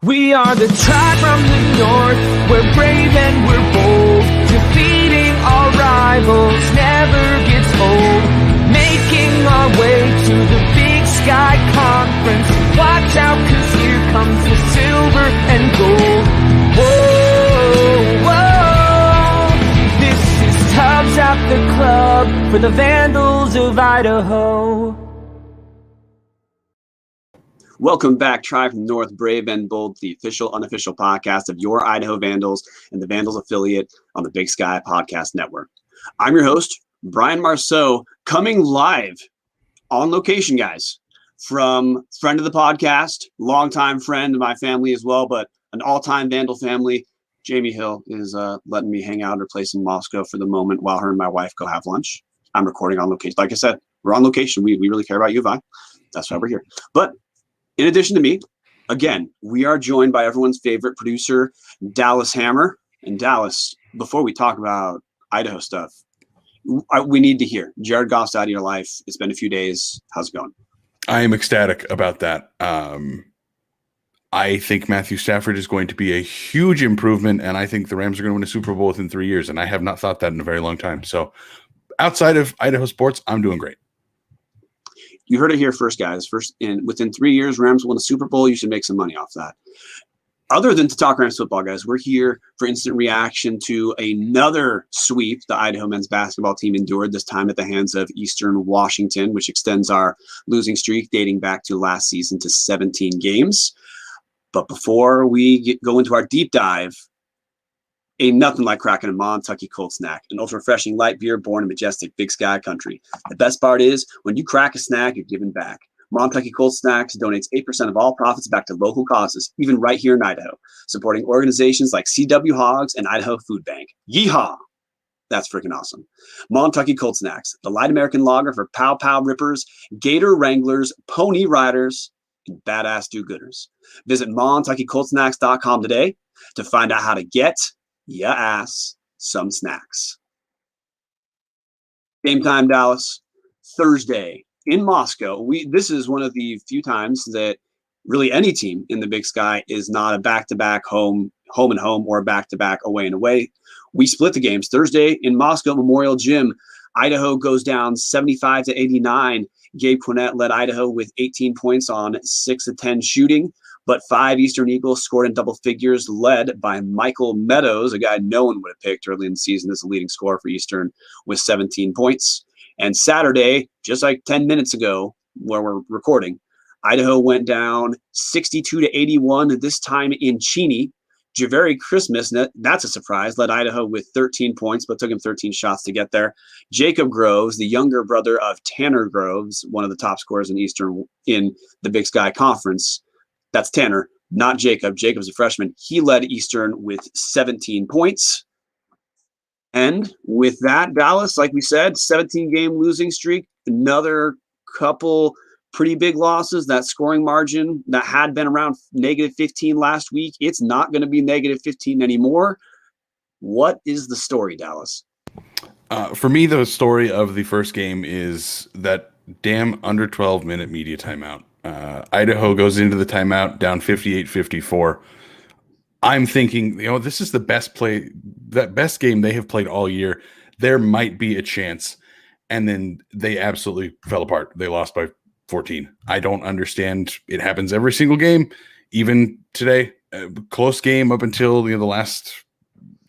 We are the tribe from the north, we're brave and we're bold. Defeating our rivals never gets old. Making our way to the Big Sky Conference. Watch out, 'cause here comes the silver and gold. Whoa, whoa. This is Tubbs at the club for the Vandals of Idaho. Welcome back, Tribe from the North, Brave and Bold, the official, unofficial podcast of your Idaho Vandals and the Vandals affiliate on the Big Sky Podcast Network. I'm your host, Brian Marceau, coming live on location, guys, from friend of the podcast, longtime friend of my family as well, but an all-time Vandal family. Jamie Hill is letting me hang out at her place in Moscow for the moment while her and my wife go have lunch. I'm recording on location. Like I said, we're on location. We really care about you, Vi. That's why we're here. But in addition to me, again, we are joined by everyone's favorite producer, Dallas Hammer. And Dallas, before we talk about Idaho stuff, we need to hear Jared Goff's out of your life. It's been a few days. How's it going? I am ecstatic about that. I think Mathew Stafford is going to be a huge improvement, and I think the Rams are going to win a Super Bowl within 3 years, and I have not thought that in a very long time. So outside of Idaho sports, I'm doing great. You heard it here first, guys. Within 3 years, Rams win a Super Bowl. You should make some money off that. Other than to talk Rams football, guys, we're here for instant reaction to another sweep the Idaho men's basketball team endured, this time at the hands of Eastern Washington, which extends our losing streak dating back to last season to 17 games. But before we go into our deep dive, ain't nothing like cracking a Montucky cold snack, an ultra refreshing light beer born in majestic Big Sky country. The best part is when you crack a snack, you're giving back. Montucky Cold Snacks donates 8% of all profits back to local causes, even right here in Idaho, supporting organizations like CW Hogs and Idaho Food Bank. Yeehaw! That's freaking awesome. Montucky Cold Snacks, the light American lager for pow pow rippers, gator wranglers, pony riders, and badass do-gooders. Visit MontuckyColdSnacks.com today to find out how to get ya ass some snacks. Game time, Dallas. Thursday in Moscow. This is one of the few times that really any team in the Big Sky is not a back-to-back home and home, or back-to-back away and away. We split the games. Thursday in Moscow Memorial Gym, Idaho goes down 75-89. Gabe Quinnett led Idaho with 18 points on 6 of 10 shooting. But 5 Eastern Eagles scored in double figures, led by Michael Meadows, a guy no one would have picked early in the season as the leading scorer for Eastern with 17 points. And Saturday, just like 10 minutes ago where we're recording, Idaho went down 62-81, this time in Cheney. Javeri Christmas, that's a surprise, led Idaho with 13 points, but took him 13 shots to get there. Jacob Groves, the younger brother of Tanner Groves, one of the top scorers in Eastern in the Big Sky Conference. That's Tanner, not Jacob. Jacob's a freshman. He led Eastern with 17 points. And with that, Dallas, like we said, 17-game losing streak, another couple pretty big losses. That scoring margin that had been around -15 last week, it's not going to be -15 anymore. What is the story, Dallas? For me, the story of the first game is that damn under 12-minute media timeout. Idaho goes into the timeout down 58-54. I'm thinking, this is the best game they have played all year. There might be a chance. And then they absolutely fell apart. They lost by 14. I don't understand. It happens every single game. Even today, close game up until the last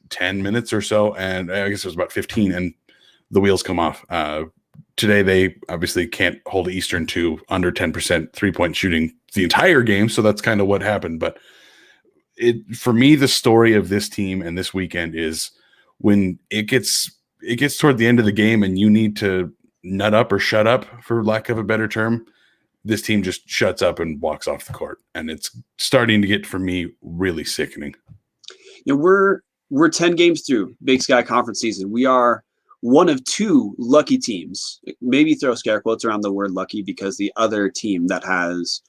10 minutes or so. And I guess it was about 15 and the wheels come off. Today, they obviously can't hold Eastern to under 10% three-point shooting the entire game, so that's kind of what happened. But for me, the story of this team and this weekend is when it gets toward the end of the game and you need to nut up or shut up, for lack of a better term, this team just shuts up and walks off the court. And it's starting to get, for me, really sickening. We're 10 games through Big Sky Conference season. We are one of 2 lucky teams. Maybe throw scare quotes around the word lucky, because the other team that has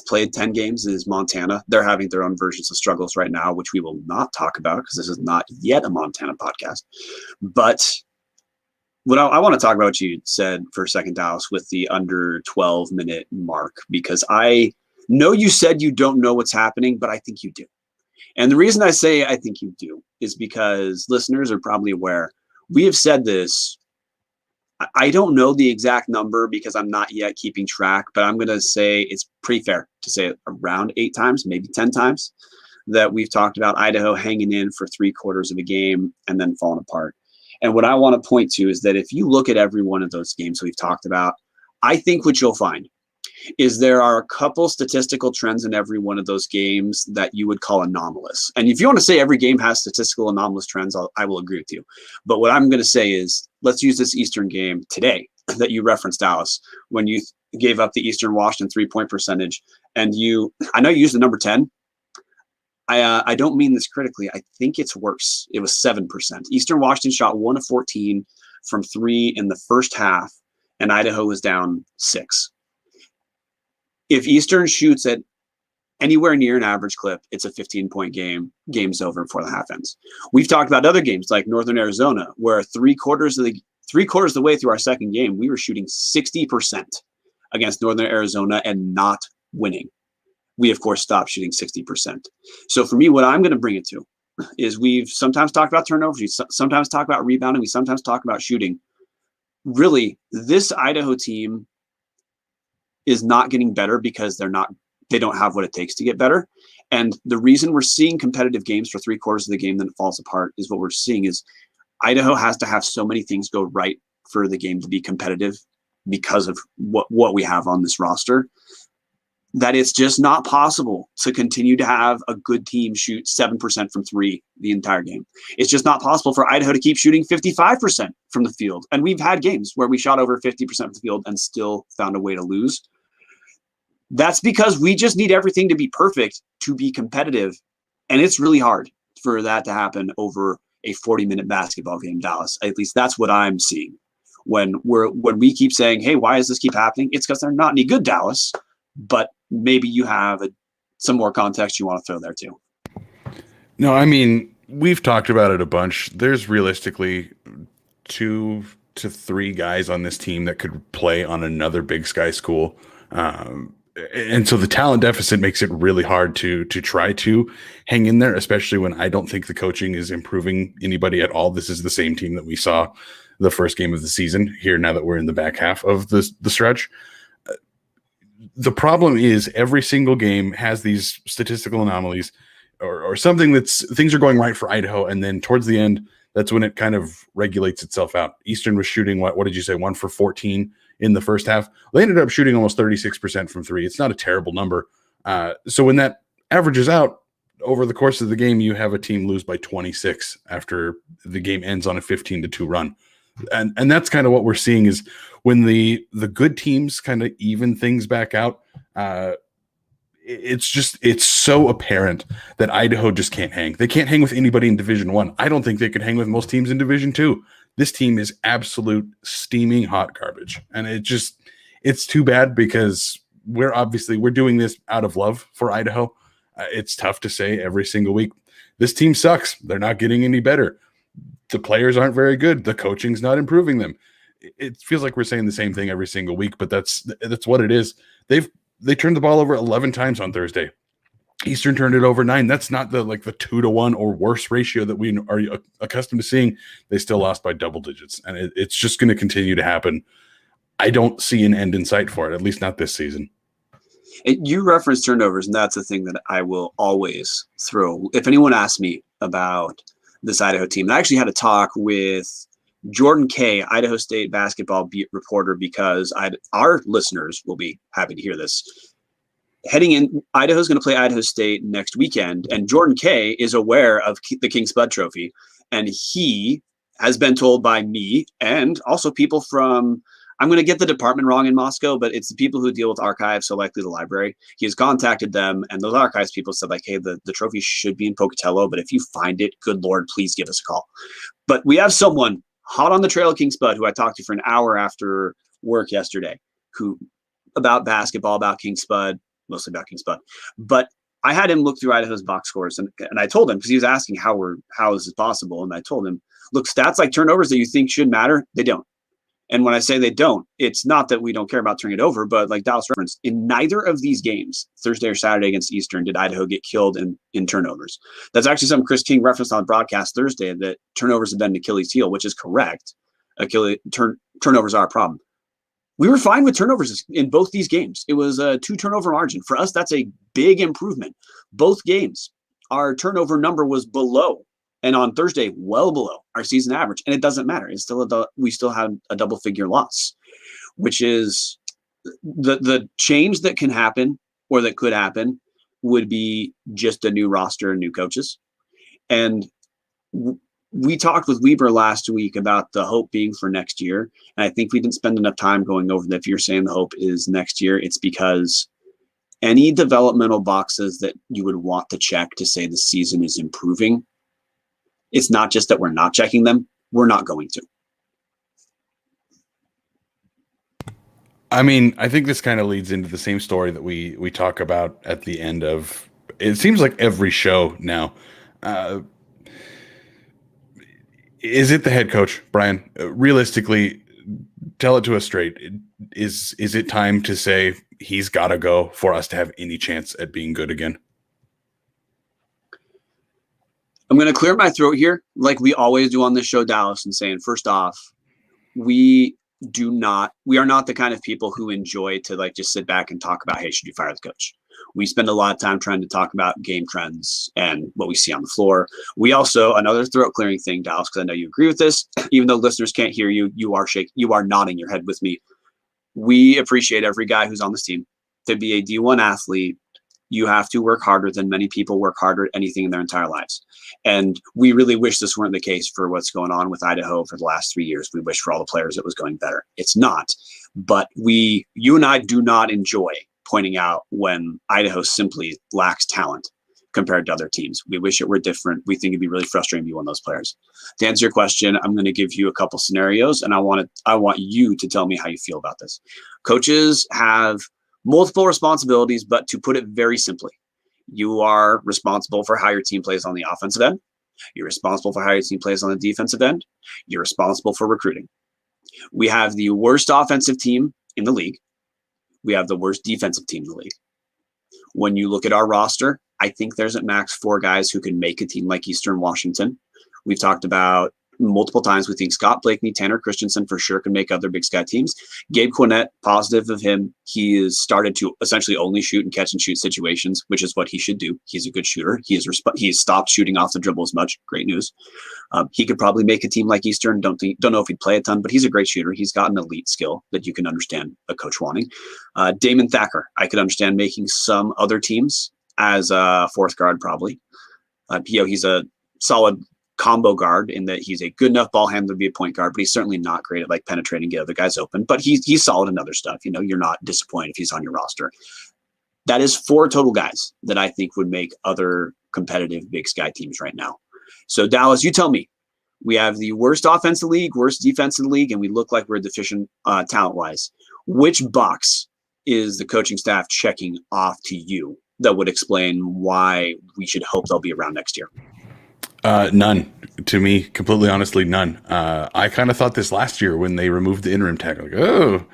played 10 games is Montana. They're having their own versions of struggles right now, which we will not talk about because this is not yet a Montana podcast. But what I want to talk about what you said for a second, Dallas, with the under 12-minute mark, because No, you said you don't know what's happening, but I think you do. And the reason I say I think you do is because listeners are probably aware. We have said this. I don't know the exact number because I'm not yet keeping track, but I'm going to say it's pretty fair to say around 8 times, maybe 10 times, that we've talked about Idaho hanging in for 3/4 of a game and then falling apart. And what I want to point to is that if you look at every one of those games we've talked about, I think what you'll find is there are a couple statistical trends in every one of those games that you would call anomalous. And if you want to say every game has statistical anomalous trends, I will agree with you. But what I'm going to say is, let's use this Eastern game today that you referenced, Dallas, when you gave up the Eastern Washington 3-point percentage. And I know you used the number 10. I don't mean this critically. I think it's worse. It was 7%. Eastern Washington shot 1 of 14 from 3 in the first half, and Idaho was down 6. If Eastern shoots at anywhere near an average clip, it's a 15-point game. Game's over before the half ends. We've talked about other games like Northern Arizona, where 3/4 of the way through our second game, we were shooting 60% against Northern Arizona and not winning. We, of course, stopped shooting 60%. So for me, what I'm going to bring it to is we've sometimes talked about turnovers. We sometimes talk about rebounding. We sometimes talk about shooting. Really, this Idaho team is not getting better because they don't have what it takes to get better. And the reason we're seeing competitive games for 3/4 of the game, then it falls apart, is what we're seeing is Idaho has to have so many things go right for the game to be competitive because of what we have on this roster, that it's just not possible to continue to have a good team shoot 7% from 3 the entire game. It's just not possible for Idaho to keep shooting 55% from the field. And we've had games where we shot over 50% of the field and still found a way to lose. That's because we just need everything to be perfect to be competitive. And it's really hard for that to happen over a 40-minute basketball game, Dallas. At least that's what I'm seeing. When we keep saying, hey, why does this keep happening? It's because they're not any good, Dallas. But maybe you have some more context you want to throw there too. No, I mean, we've talked about it a bunch. There's realistically 2 to 3 guys on this team that could play on another Big Sky school. And so the talent deficit makes it really hard to try to hang in there, especially when I don't think the coaching is improving anybody at all. This is the same team that we saw the first game of the season here now that we're in the back half of the stretch. The problem is every single game has these statistical anomalies or something things are going right for Idaho. And then towards the end, that's when it kind of regulates itself out. Eastern was shooting, what did you say, 1 for 14 in the first half. They ended up shooting almost 36% from 3. It's not a terrible number. So when that averages out over the course of the game, you have a team lose by 26 after the game ends on a 15-2 run. And that's kind of what we're seeing is when the good teams kind of even things back out, it's so apparent that Idaho just can't hang. They can't hang with anybody in Division I. I don't think they could hang with most teams in Division II. This team is absolute steaming hot garbage. And it's too bad because we're doing this out of love for Idaho. It's tough to say every single week, this team sucks. They're not getting any better. The players aren't very good. The coaching's not improving them. It feels like we're saying the same thing every single week, but that's what it is. They turned the ball over 11 times on Thursday. Eastern turned it over 9. That's not the 2-to-1 or worse ratio that we are accustomed to seeing. They still lost by double digits, and it's just going to continue to happen. I don't see an end in sight for it, at least not this season. You referenced turnovers, and that's the thing that I will always throw. If anyone asks me about this Idaho team, and I actually had a talk with Jordan Kay, Idaho State basketball beat reporter, because our listeners will be happy to hear this. Heading in, Idaho's going to play Idaho State next weekend, and Jordan Kay is aware of the King Spud Trophy, and he has been told by me and also people from, I'm going to get the department wrong in Moscow, but it's the people who deal with archives, so likely the library. He has contacted them, and those archives people said, hey, the trophy should be in Pocatello, but if you find it, good Lord, please give us a call. But we have someone hot on the trail of King Spud who I talked to for an hour after work yesterday, about basketball, about King Spud, mostly about King Spud. But I had him look through Idaho's box scores, and I told him, because he was asking how is this possible, and I told him, look, stats like turnovers that you think should matter, they don't. And when I say they don't, it's not that we don't care about turning it over, but like Dallas referenced, in neither of these games, Thursday or Saturday against Eastern, did Idaho get killed in turnovers. That's actually something Chris King referenced on the broadcast Thursday, that turnovers have been an Achilles heel, which is correct. Turnovers are a problem. We were fine with turnovers in both these games. It was a 2 turnover margin. For us, that's a big improvement. Both games, our turnover number was below, and on Thursday, well below our season average. And it doesn't matter. It's still we still had a double-figure loss, which is the change that can happen, or that could happen, would be just a new roster and new coaches. And we talked with Weber last week about the hope being for next year. And I think we didn't spend enough time going over that. If you're saying the hope is next year, it's because any developmental boxes that you would want to check to say the season is improving, it's not just that we're not checking them, we're not going to. I mean, I think this kind of leads into the same story that we talk about at the end of, it seems like every show now. Is it the head coach, Brian? Realistically, tell it to us straight. Is it time to say he's got to go for us to have any chance at being good again? I'm going to clear my throat here, like we always do on this show, Dallas, and saying, first off, we are not the kind of people who enjoy to like just sit back and talk about, hey, should you fire the coach? We spend a lot of time trying to talk about game trends and what we see on the floor. We also, another throat clearing thing, Dallas, because I know you agree with this, even though listeners can't hear you, you are nodding your head with me. We appreciate every guy who's on this team. To be a D1 athlete, you have to work harder than many people work harder at anything in their entire lives. And we really wish this weren't the case for what's going on with Idaho for the last 3 years. We wish for all the players it was going better. It's not. But you and I do not enjoy pointing out when Idaho simply lacks talent compared to other teams. We wish it were different. We think it'd be really frustrating to be one of those players. To answer your question, I'm going to give you a couple scenarios, and I want you to tell me how you feel about this. Coaches have multiple responsibilities, but to put it very simply, you are responsible for how your team plays on the offensive end. You're responsible for how your team plays on the defensive end. You're responsible for recruiting. We have the worst offensive team in the league. We have the worst defensive team in the league. When you look at our roster, I think there's at max 4 guys who can make a team like Eastern Washington. We've talked about multiple times. We think Scott Blakeney, Tanner Christensen for sure can make other Big Sky teams. Gabe Quinnett, positive of him. He has started to essentially only shoot and catch and shoot situations, which is what he should do. He's a good shooter. He's stopped shooting off the dribble as much. Great news. He could probably make a team like Eastern. Don't know if he'd play a ton, but he's a great shooter. He's got an elite skill that you can understand a coach wanting. Damon Thacker, I could understand making some other teams as a 4th guard probably. He's a solid combo guard in that he's a good enough ball handler to be a point guard, but he's certainly not great at like penetrating, get other guys open, but he's solid in other stuff. You're not disappointed if he's on your roster. That is 4 total guys that I think would make other competitive Big Sky teams right now. So Dallas, you tell me, we have the worst offense in the league, worst defense in the league, and we look like we're deficient talent wise. Which box is the coaching staff checking off to you that would explain why we should hope they'll be around next year? None. To me, completely honestly, none. I kind of thought this last year when they removed the interim tag. Like, oh,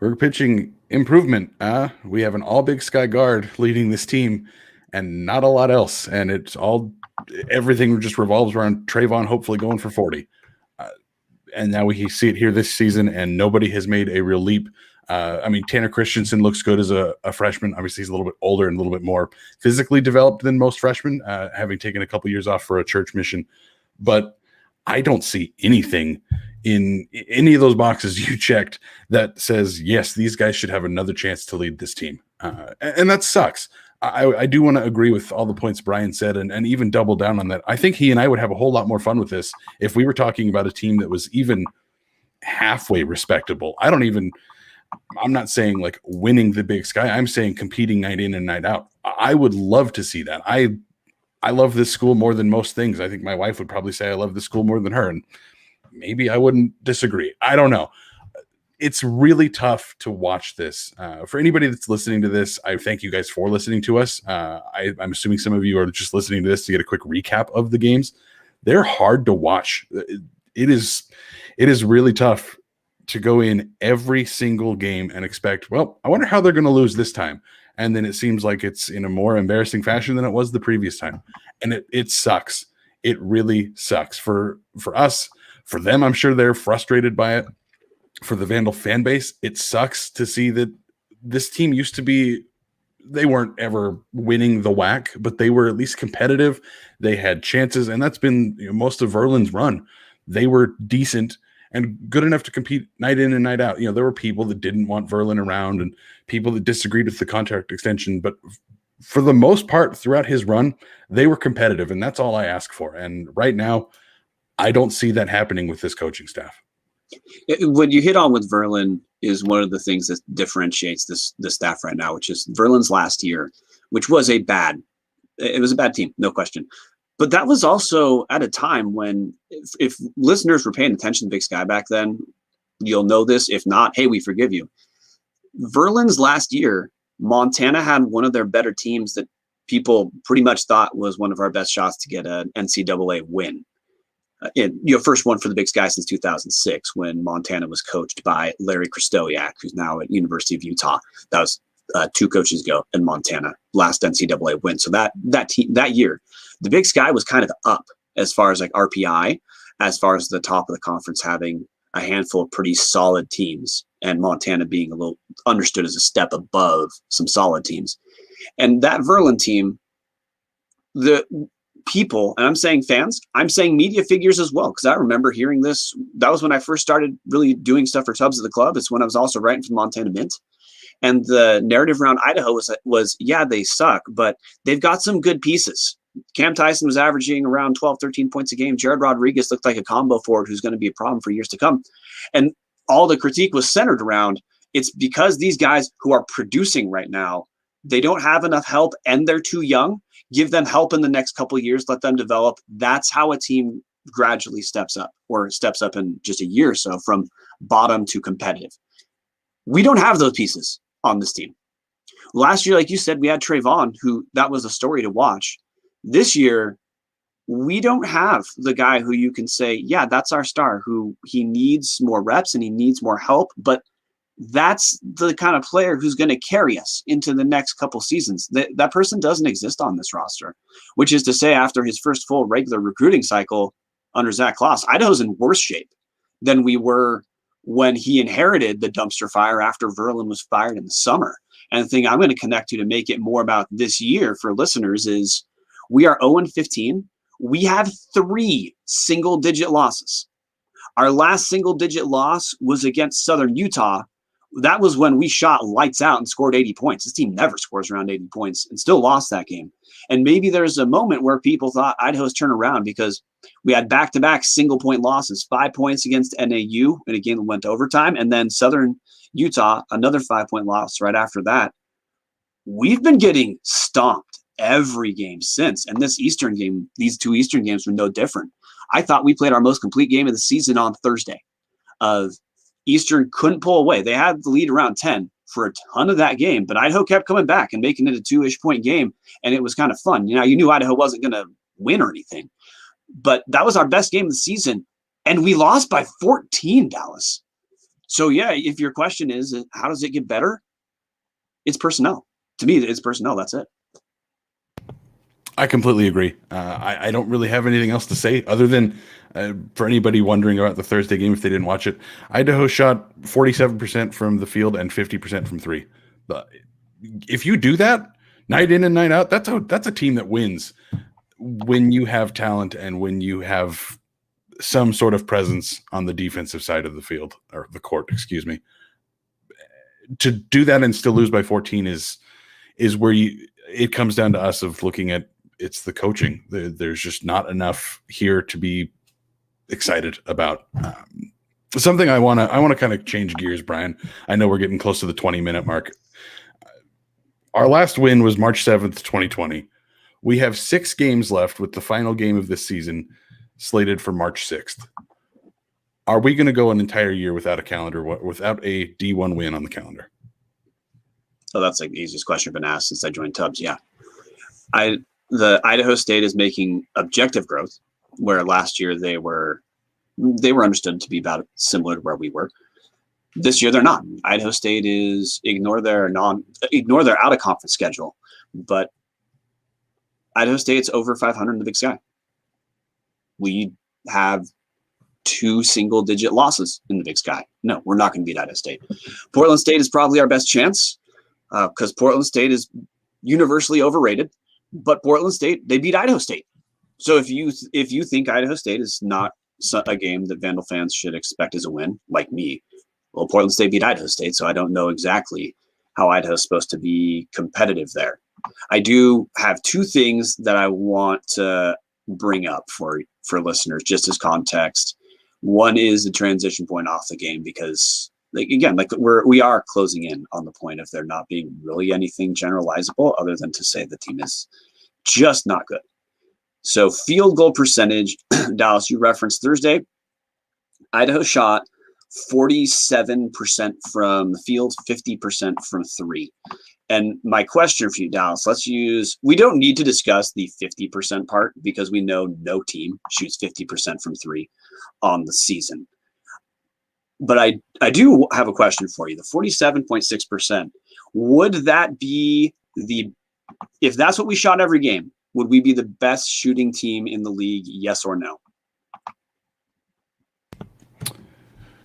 we're pitching improvement. We have an all Big Sky guard leading this team and not a lot else. And everything just revolves around Trayvon hopefully going for 40. And now we see it here this season, and nobody has made a real leap. Tanner Christensen looks good as a freshman. Obviously, he's a little bit older and a little bit more physically developed than most freshmen, having taken a couple years off for a church mission. But I don't see anything in any of those boxes you checked that says, yes, these guys should have another chance to lead this team. And that sucks. I do want to agree with all the points Brian said and even double down on that. I think he and I would have a whole lot more fun with this if we were talking about a team that was even halfway respectable. I'm not saying like winning the Big Sky. I'm saying competing night in and night out. I would love to see that. I love this school more than most things. I think my wife would probably say I love this school more than her, and maybe I wouldn't disagree. I don't know. It's really tough to watch this. For anybody that's listening to this, I thank you guys for listening to us. I'm assuming some of you are just listening to this to get a quick recap of the games. They're hard to watch. It is really tough to go in every single game and expect, well, I wonder how they're going to lose this time. And then it seems like it's in a more embarrassing fashion than it was the previous time. And it sucks. It really sucks for us. For them, I'm sure they're frustrated by it. For the Vandal fan base, it sucks to see that this team used to be, they weren't ever winning the WAC, but they were at least competitive. They had chances, and that's been most of Verlin's run. They were decent and good enough to compete night in and night out. There were people that didn't want Verlin around and people that disagreed with the contract extension, but for the most part throughout his run, they were competitive, and that's all I ask for. And right now, I don't see that happening with this coaching staff. What you hit on with Verlin is one of the things that differentiates the staff right now, which is Verlin's last year, which was a bad team, no question. But that was also at a time when, if listeners were paying attention to Big Sky back then, you'll know this. If not, hey, we forgive you. Verlin's last year, Montana had one of their better teams that people pretty much thought was one of our best shots to get an NCAA win. First one for the Big Sky since 2006, when Montana was coached by Larry Kristoyak, who's now at University of Utah. That was 2 coaches ago in Montana, last NCAA win. So that year, the Big Sky was kind of up as far as like RPI, as far as the top of the conference having a handful of pretty solid teams, and Montana being a little understood as a step above some solid teams. And that Verlin team, the people, and I'm saying fans, I'm saying media figures as well, because I remember hearing this. That was when I first started really doing stuff for Tubbs of the Club. It's when I was also writing for the Montana Mint. And the narrative around Idaho was yeah, they suck, but they've got some good pieces. Cam Tyson was averaging around 12, 13 points a game. Jared Rodriguez looked like a combo forward who's going to be a problem for years to come. And all the critique was centered around, it's because these guys who are producing right now, they don't have enough help and they're too young. Give them help in the next couple of years, let them develop. That's how a team gradually steps up, or steps up in just a year or so from bottom to competitive. We don't have those pieces on this team. Last year, like you said, we had Trayvon, who that was a story to watch. This year, we don't have the guy who you can say, yeah, that's our star, who he needs more reps and he needs more help, but that's the kind of player who's going to carry us into the next couple seasons. That person doesn't exist on this roster, which is to say, after his first full regular recruiting cycle under Zach Kloss, Idaho's in worse shape than we were when he inherited the dumpster fire after Verlin was fired in the summer. And the thing I'm going to connect to make it more about this year for listeners is we are 0-15. We have 3 single-digit losses. Our last single-digit loss was against Southern Utah. That was when we shot lights out and scored 80 points. This team never scores around 80 points and still lost that game. And maybe there's a moment where people thought Idaho's turned around because we had back-to-back single-point losses, 5 points against NAU, and again went to overtime, and then Southern Utah, another 5-point loss right after that. We've been getting stomped every game since, and this Eastern game, these 2 Eastern games were no different. I thought we played our most complete game of the season on Thursday. Eastern couldn't pull away. They had the lead around 10 for a ton of that game, but Idaho kept coming back and making it a 2-ish point game, and it was kind of fun. You knew Idaho wasn't going to win or anything, but that was our best game of the season, and we lost by 14, Dallas. So, yeah, if your question is, how does it get better? It's personnel. To me, it's personnel. That's it. I completely agree. I don't really have anything else to say other than for anybody wondering about the Thursday game if they didn't watch it. Idaho shot 47% from the field and 50% from 3. If you do that night in and night out, that's a team that wins when you have talent and when you have some sort of presence on the defensive side of the field, or the court, excuse me. To do that and still lose by 14 is where it comes down to us of looking at, it's the coaching. There's just not enough here to be excited about. Something I want to kind of change gears, Brian. I know we're getting close to the 20-minute mark. Our last win was March 7th, 2020. We have 6 games left with the final game of this season slated for March 6th. Are we going to go an entire year without a calendar, without a D1 win on the calendar? Oh, that's like the easiest question I've been asked since I joined Tubbs. Yeah. The Idaho State is making objective growth, where last year they were understood to be about similar to where we were. This year they're not. Idaho State is ignore their out of conference schedule, but Idaho State's over 500 in the Big Sky. We have 2 single-digit losses in the Big Sky. No, we're not going to beat Idaho State. Portland State is probably our best chance because Portland State is universally overrated. But Portland State, they beat Idaho State. So if you think Idaho State is not a game that Vandal fans should expect as a win, like me, well, Portland State beat Idaho State, so I don't know exactly how Idaho's supposed to be competitive there. I do have 2 things that I want to bring up for listeners, just as context. One is the transition point off the game because, we are closing in on the point of there not being really anything generalizable other than to say the team is just not good. So field goal percentage, Dallas, you referenced Thursday. Idaho shot 47% from the field, 50% from 3. And my question for you, Dallas, we don't need to discuss the 50% part because we know no team shoots 50% from 3 on the season. But I do have a question for you. The 47.6%, would that be if that's what we shot every game, would we be the best shooting team in the league, yes or no?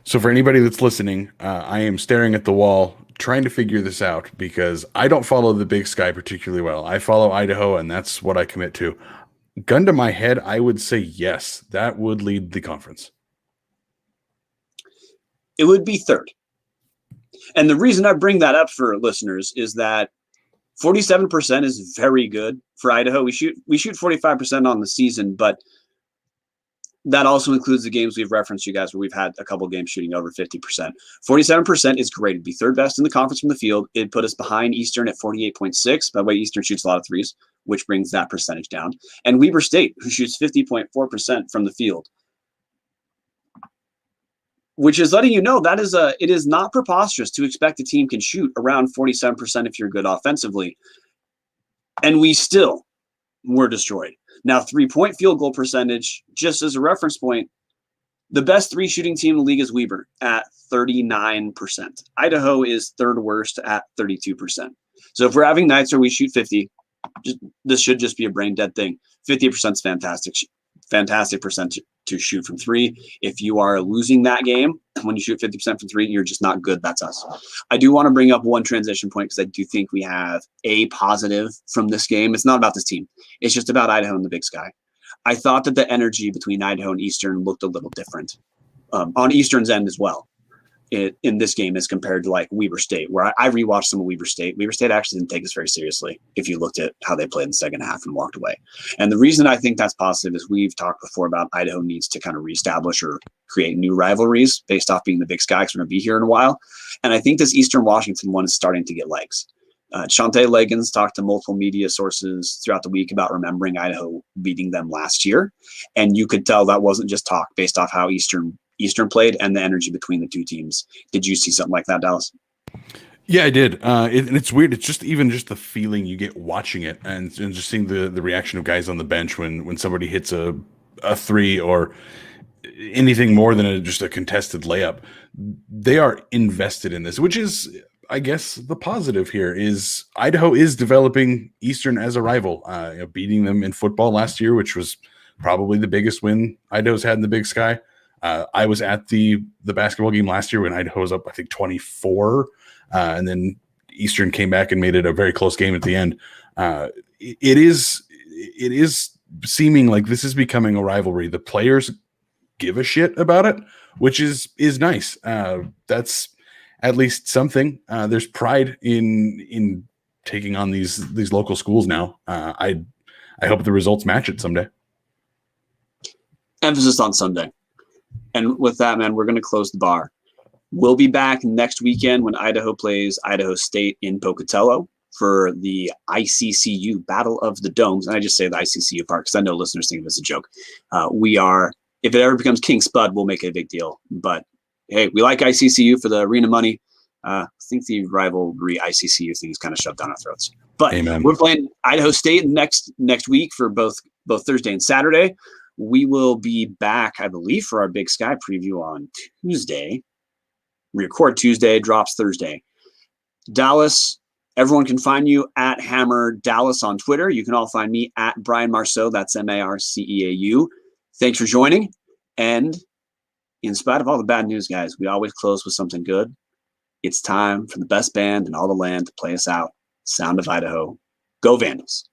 So for anybody that's listening, I am staring at the wall trying to figure this out because I don't follow the Big Sky particularly well. I follow Idaho, and that's what I commit to. Gun to my head, I would say yes. That would lead the conference. It would be 3rd. And the reason I bring that up for listeners is that 47% is very good for Idaho. We shoot 45% on the season, but that also includes the games we've referenced, you guys, where we've had a couple games shooting over 50%. 47% is great. It'd be 3rd best in the conference from the field. It'd put us behind Eastern at 48.6. By the way, Eastern shoots a lot of 3s, which brings that percentage down. And Weber State, who shoots 50.4% from the field, which is letting you know that it is not preposterous to expect a team can shoot around 47% if you're good offensively. And we still were destroyed. Now, 3-point field goal percentage, just as a reference point, the best 3 shooting team in the league is Weber at 39%. Idaho is 3rd worst at 32%. So if we're having nights where we shoot 50, this should just be a brain dead thing. 50% is fantastic percent to shoot from 3. If you are losing that game when you shoot 50% from 3, you're just not good. That's us. I do want to bring up one transition point because I do think we have a positive from this game. It's not about this team. It's just about Idaho and the Big Sky. I thought that the energy between Idaho and Eastern looked a little different on Eastern's end as well in this game as compared to like Weber State, where I rewatched some of Weber State. Weber State actually didn't take us very seriously if you looked at how they played in the second half and walked away. And the reason I think that's positive is we've talked before about Idaho needs to kind of reestablish or create new rivalries based off being the Big Sky because we're going to be here in a while. And I think this Eastern Washington one is starting to get legs. Shante Leggins talked to multiple media sources throughout the week about remembering Idaho beating them last year. And you could tell that wasn't just talk based off how Eastern played and the energy between the 2 teams. Did you see something like that, Dallas? Yeah, I did. And it's weird. It's just the feeling you get watching it and just seeing the reaction of guys on the bench when somebody hits a 3 or anything more than just a contested layup. They are invested in this, which is, I guess, the positive here is Idaho is developing Eastern as a rival, beating them in football last year, which was probably the biggest win Idaho's had in the Big Sky. I was at the basketball game last year when Idaho was up, I think 24, and then Eastern came back and made it a very close game at the end. It is seeming like this is becoming a rivalry. The players give a shit about it, which is nice. That's at least something. There's pride in taking on these local schools now. I hope the results match it someday. Emphasis on Sunday. And with that, man, we're going to close the bar. We'll be back next weekend when Idaho plays Idaho State in Pocatello for the ICCU Battle of the Domes. And I just say the ICCU part because I know listeners think of it as a joke. If it ever becomes King Spud, we'll make it a big deal. But hey, we like ICCU for the arena money. I think the rivalry ICCU thing is kind of shoved down our throats. But Amen. We're playing Idaho State next week for both Thursday and Saturday. We will be back, I believe, for our Big Sky preview on Tuesday. record Tuesday, drops Thursday. Dallas, everyone can find you at Hammer Dallas on Twitter. You can all find me at Brian Marceau. That's Marceau. Thanks for joining. And in spite of all the bad news, guys, we always close with something good. It's time for the best band in all the land to play us out. Sound of Idaho. Go Vandals.